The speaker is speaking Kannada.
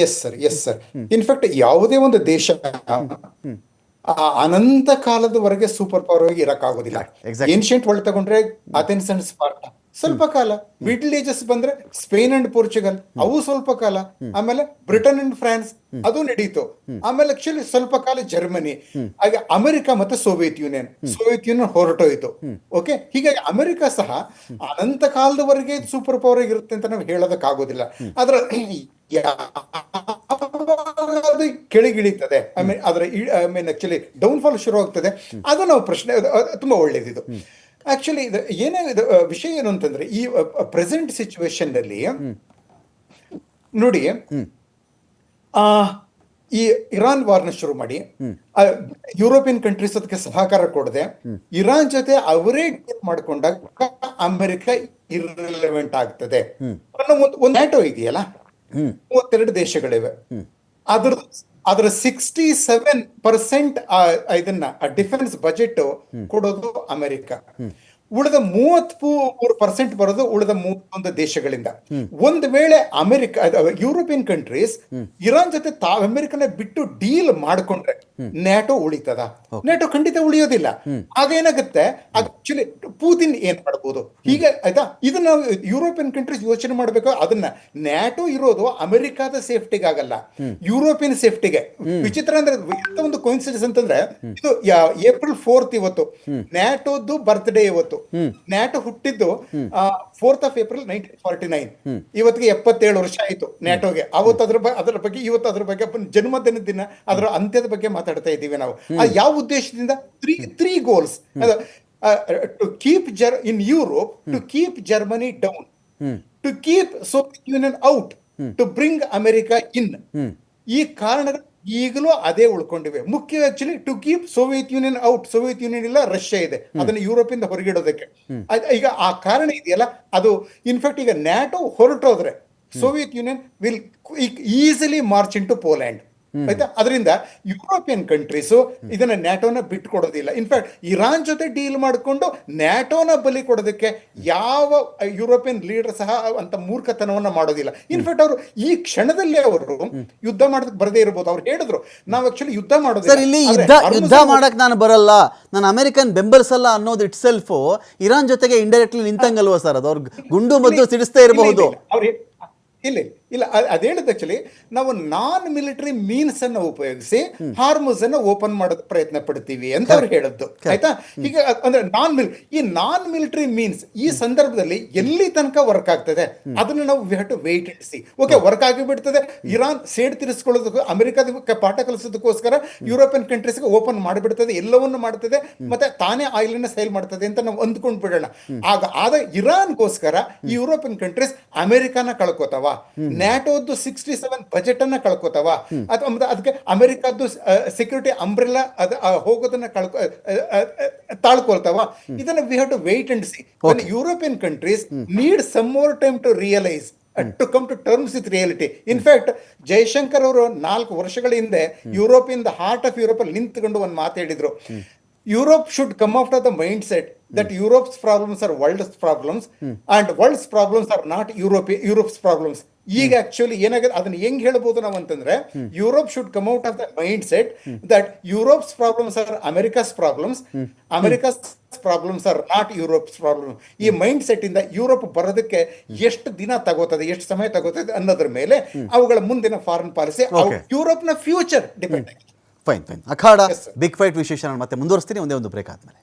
Yes sir, yes sir. In fact ಯಾವುದೇ ಒಂದು ದೇಶ ಅನಂತ ಕಾಲದವರೆಗೆ ಸೂಪರ್ ಪವರ್ ಆಗಿ ಇರಕ್ಕಾಗೋದಿಲ್ಲ. Exactly. ಏನ್ಷಿಯಂಟ್ ವರ್ಲ್ಡ್ ತಗೊಂಡ್ರೆ ಅಥೆನ್ಸ್ ಅಂಡ್ ಸ್ಪಾರ್ಟಾ ಸ್ವಲ್ಪ ಕಾಲ, ಮಿಡ್ಲ್ ಏಜಸ್ ಬಂದ್ರೆ ಸ್ಪೇನ್ ಅಂಡ್ ಪೋರ್ಚುಗಲ್ ಅವು ಸ್ವಲ್ಪ ಕಾಲ, ಆಮೇಲೆ ಬ್ರಿಟನ್ ಅಂಡ್ ಫ್ರಾನ್ಸ್ ಅದು ನಡೀತು, ಆಮೇಲೆ ಆಕ್ಚುಲಿ ಸ್ವಲ್ಪ ಕಾಲ ಜರ್ಮನಿ, ಹಾಗೆ ಅಮೆರಿಕ ಮತ್ತೆ ಸೋವಿಯತ್ ಯೂನಿಯನ್ ಹೊರಟೋಯ್ತು. ಓಕೆ, ಹೀಗಾಗಿ ಅಮೆರಿಕ ಸಹ ಅನಂತ ಕಾಲದವರೆಗೆ ಸೂಪರ್ ಪವರ್ ಇರುತ್ತೆ ಅಂತ ನಾವು ಹೇಳೋದಕ್ಕಾಗೋದಿಲ್ಲ. ಆದ್ರೆ ಅದು ಕೆಳಗಿಳಿತದೆ, ಆಕ್ಚುಲಿ ಡೌನ್ ಫಾಲ್ ಶುರು ಆಗ್ತದೆ, ಅದು ನಾವು ಪ್ರಶ್ನೆ ತುಂಬಾ ಒಳ್ಳೇದಿದು. ಆಕ್ಚುಲಿ ಇದು ಏನೇ ವಿಷಯ ಏನು ಅಂತಂದ್ರೆ, ಈ ಪ್ರೆಸೆಂಟ್ ಸಿಚುವೇಶನ್ ನಲ್ಲಿ ನೋಡಿ, ಈ ಇರಾನ್ ವಾರ್ನ ಶುರು ಮಾಡಿ ಯುರೋಪಿಯನ್ ಕಂಟ್ರೀಸ್ ಅದಕ್ಕೆ ಸಹಕಾರ ಕೊಡದೆ ಇರಾನ್ ಜೊತೆ ಅವರೇ ಡೀಲ್ ಮಾಡ್ಕೊಂಡಾಗ ಅಮೆರಿಕ ಇರ್ರಿಲೆವೆಂಟ್ ಆಗ್ತದೆ. ಒಂದು ನ್ಯಾಟೋ ಇದೆಯಲ್ಲ, 32 ದೇಶಗಳಿವೆ, ಅದರ 67% ಇದನ್ನ ಡಿಫೆನ್ಸ್ ಬಜೆಟ್ ಕೊಡೋದು ಅಮೆರಿಕ. ಉಳಿದ 33% ಬರೋದು ಉಳಿದ 31 ದೇಶಗಳಿಂದ. ಒಂದು ವೇಳೆ ಯುರೋಪಿಯನ್ ಕಂಟ್ರೀಸ್ ಇರಾನ್ ಜೊತೆ ಅಮೆರಿಕನ ಬಿಟ್ಟು ಡೀಲ್ ಮಾಡ್ಕೊಂಡ್ರೆ ನ್ಯಾಟೋ ಉಳಿತದ? ನ್ಯಾಟೋ ಖಂಡಿತ ಉಳಿಯೋದಿಲ್ಲ. ಆಗ ಏನಾಗುತ್ತೆ, ಆಕ್ಚುಲಿ ಪೂತಿನ್ ಏನ್ ಮಾಡ್ಬೋದು ಹೀಗೆ ಆಯ್ತಾ? ಇದನ್ನ ಯುರೋಪಿಯನ್ ಕಂಟ್ರೀಸ್ ಯೋಚನೆ ಮಾಡ್ಬೇಕು. ಅದನ್ನ ನ್ಯಾಟೋ ಇರೋದು ಅಮೆರಿಕಾದ ಸೇಫ್ಟಿಗಾಗಲ್ಲ, ಯುರೋಪಿಯನ್ ಸೇಫ್ಟಿಗೆ. ವಿಚಿತ್ರ ಅಂದ್ರೆ ಎಂತ ಒಂದು ಕೋಇನ್ಸಿಡೆನ್ಸ್ ಅಂತಂದ್ರೆ, ಇದು ಏಪ್ರಿಲ್ 4 ಇವತ್ತು ನ್ಯಾಟೋದ್ದು ಬರ್ತ್ಡೇ. ಇವತ್ತು ನ್ಯಾಟೋ ಹುಟ್ಟಿದ್ದು 4 ಏಪ್ರಿಲ್ 1949. ಇವತ್ತಿಗೆ 77 ವರ್ಷ ಆಯ್ತು ನ್ಯಾಟೋಗೆ. ಅವತ್ತು ಅದರ ಬಗ್ಗೆ ಇವತ್ತು ಅದ್ರ ಬಗ್ಗೆ ಜನ್ಮದಿನ ದಿನ, ಅದರ ಅಂತ್ಯದ ಬಗ್ಗೆ ಮಾತಾಡ್ತಾ ಇದ್ದೀವಿ ನಾವು. ಯಾವ ಉದ್ದೇಶದಿಂದ? Three goals to keep in Europe, to keep Germany down, to keep Soviet Union out, to bring America in. ಈ ಕಾರಣಗಳು ಈಗಲೂ ಅದೇ ಉಳ್ಕೊಂಡಿವೆ. ಮುಖ್ಯ actually to keep Soviet Union out. Soviet Union ಇಲ್ಲ, ರಷ್ಯಾ ಇದೆ, ಅದನ್ನ ಯುರೋಪಿಂದ ಹೊರಗಿಡೋದಕ್ಕೆ. ಈಗ ಆ ಕಾರಣ ಇದೆಯಲ್ಲ, ಅದು ಇನ್ಫ್ಯಾಕ್ಟ್ ಈಗ ನ್ಯಾಟೋ ಹೊರಟೋದ್ರೆ Soviet Union will easily march into Poland. ಆಯ್ತಾ? ಅದರಿಂದ ಯುರೋಪಿಯನ್ ಕಂಟ್ರೀಸ್ ಇದನ್ನ ನ್ಯಾಟೋನ ಬಿಟ್ಟು ಕೊಡೋದಿಲ್ಲ. ಇನ್ಫ್ಯಾಕ್ಟ್ ಇರಾನ್ ಜೊತೆ ಡೀಲ್ ಮಾಡಿಕೊಂಡು ನ್ಯಾಟೋನ ಬಲಿ ಕೊಡೋದಕ್ಕೆ ಯಾವ ಯುರೋಪಿಯನ್ ಲೀಡರ್ ಸಹ ಅಂತ ಮೂರ್ಖತನವನ್ನ ಮಾಡೋದಿಲ್ಲ. ಇನ್ಫ್ಯಾಕ್ಟ್ ಅವರು ಈ ಕ್ಷಣದಲ್ಲಿ ಅವರು ಯುದ್ಧ ಮಾಡೋದಕ್ಕೆ ಬರದೇ ಇರಬಹುದು. ಅವ್ರು ಹೇಳಿದ್ರು, ನಾವು ಆಕ್ಚುಲಿ ಯುದ್ಧ ಮಾಡೋದಿಲ್ಲ. ಇಲ್ಲಿ ಯುದ್ಧ ಮಾಡಕ್ ನಾನು ಬರಲ್ಲ, ನಾನು ಅಮೆರಿಕನ್ ಬೆಂಬಲಿಸಲ್ಲ ಅನ್ನೋದು ಇಟ್ ಸೆಲ್ಫ್ ಇರಾನ್ ಜೊತೆಗೆ ಇಂಡೈರೆಕ್ಟ್ಲಿ ನಿಂತಂಗಲ್ವಾ ಸರ್? ಅದು ಅವ್ರು ಗುಂಡು ಮದ್ದು ಸಿಡಿಸ್ತಾ ಇರಬಹುದು. ಇಲ್ಲ ಇಲ್ಲ, ಅದೇಳಿದ ಆಕ್ಚುಲಿ ನಾವು ನಾನ್ ಮಿಲಿಟರಿ ಮೀನ್ಸ್ ಅನ್ನು ಉಪಯೋಗಿಸಿ ಹಾರ್ಮುಸ್ ಅನ್ನು ಓಪನ್ ಮಾಡೋದು ಪ್ರಯತ್ನ ಪಡ್ತೀವಿ ಅಂತ ಅವ್ರು ಹೇಳದ್ದು. ಆಯ್ತಾ? ಈಗ ಅಂದ್ರೆ ಈ ನಾನ್ ಮಿಲಿಟರಿ ಮೀನ್ಸ್ ಈ ಸಂದರ್ಭದಲ್ಲಿ ಎಲ್ಲಿ ತನಕ ವರ್ಕ್ ಆಗ್ತದೆ ಅದನ್ನ ನಾವು we have to wait and see. Okay, work ಆಗಿಬಿಡ್ತದೆ, ಇರಾನ್ ಸೇಡ್ ತಿರ್ಸ್ಕೊಳ್ಳೋದಕ್ಕೂ ಅಮೆರಿಕದ ಪಾಠ ಕಲಿಸೋದಕ್ಕೋಸ್ಕರ ಯುರೋಪಿಯನ್ ಕಂಟ್ರೀಸ್ಗೆ ಓಪನ್ ಮಾಡಿಬಿಡ್ತದೆ, ಎಲ್ಲವನ್ನು ಮಾಡ್ತದೆ, ಮತ್ತೆ ತಾನೇ ಆಯಿಲ್ ಅನ್ನ ಸೇಲ್ ಮಾಡ್ತದೆ ಅಂತ ನಾವು ಅಂದ್ಕೊಂಡ್ ಬಿಡೋಣ. ಆದ ಇರಾನ್ಗೋಸ್ಕರ ಈ ಯುರೋಪಿಯನ್ ಕಂಟ್ರೀಸ್ ಅಮೆರಿಕಾನ ಕಳ್ಕೋತಾವ, ನ್ಯಾಟೋದ್ದು 67 ಬಜೆಟ್ ಅನ್ನ ಕಳ್ಕೋತಾವ, ಅಥವಾ ಅದಕ್ಕೆ ಅಮೆರಿಕದ್ದು ಸೆಕ್ಯೂರಿಟಿ ಅಂಬ್ರೆಲಾ ಹೋಗೋದನ್ನ ತಾಳ್ಕೊಳ್ತಾವ. ಇದನ್ನ we have to wait and see. European countries need some more time to realise, to come to terms with reality. In fact Jaishankar ಅವರು 4 ವರ್ಷಗಳ ಹಿಂದೆ ಯುರೋಪಿಯನ್ ಹಾರ್ಟ್ ಆಫ್ ಯುರೋಪ್ ಅಲ್ಲಿ ನಿಂತ್ಕೊಂಡು ಒಂದು ಮಾತು ಹೇಳಿದ್ರು. Europe should come out of the mindset that Europe's problems are world's problems and world's problems are not Europe's problems. ಈಗ ಆಕ್ಚುಲಿ ಏನಾಗಿದೆ ಅದನ್ನ ಹೆಂಗ್ ಹೇಳ್ಬೋದು ನಾವು ಅಂತಂದ್ರೆ, Europe should come out of the mindset that Europe's problems are America's problems, America's problems are not Europe's problem. ಈ ಮೈಂಡ್ ಸೆಟ್ ಇಂದ ಯುರೋಪ್ ಬರೋದಕ್ಕೆ ಎಷ್ಟು ದಿನ ತಗೋತದೆ, ಎಷ್ಟು ಸಮಯ ತಗೋತದೆ ಅನ್ನೋದ್ರ ಮೇಲೆ ಅವುಗಳ ಮುಂದಿನ ಫಾರಿನ್ ಪಾಲಿಸಿ, ಯುರೋಪ್ ನ ಫ್ಯೂಚರ್ ಡಿಪೆಂಡ್ ಆಗಿದೆ. ಫೈನ್. ಅಖಾಡ ಬಿಗ್ ಫೈಟ್ ವಿಶೇಷ ಮತ್ತೆ ಮುಂದುವರಿಸ್ತೀನಿ ಒಂದೇ ಒಂದು ಬ್ರೇಕ್ ಆದ್ಮೇಲೆ.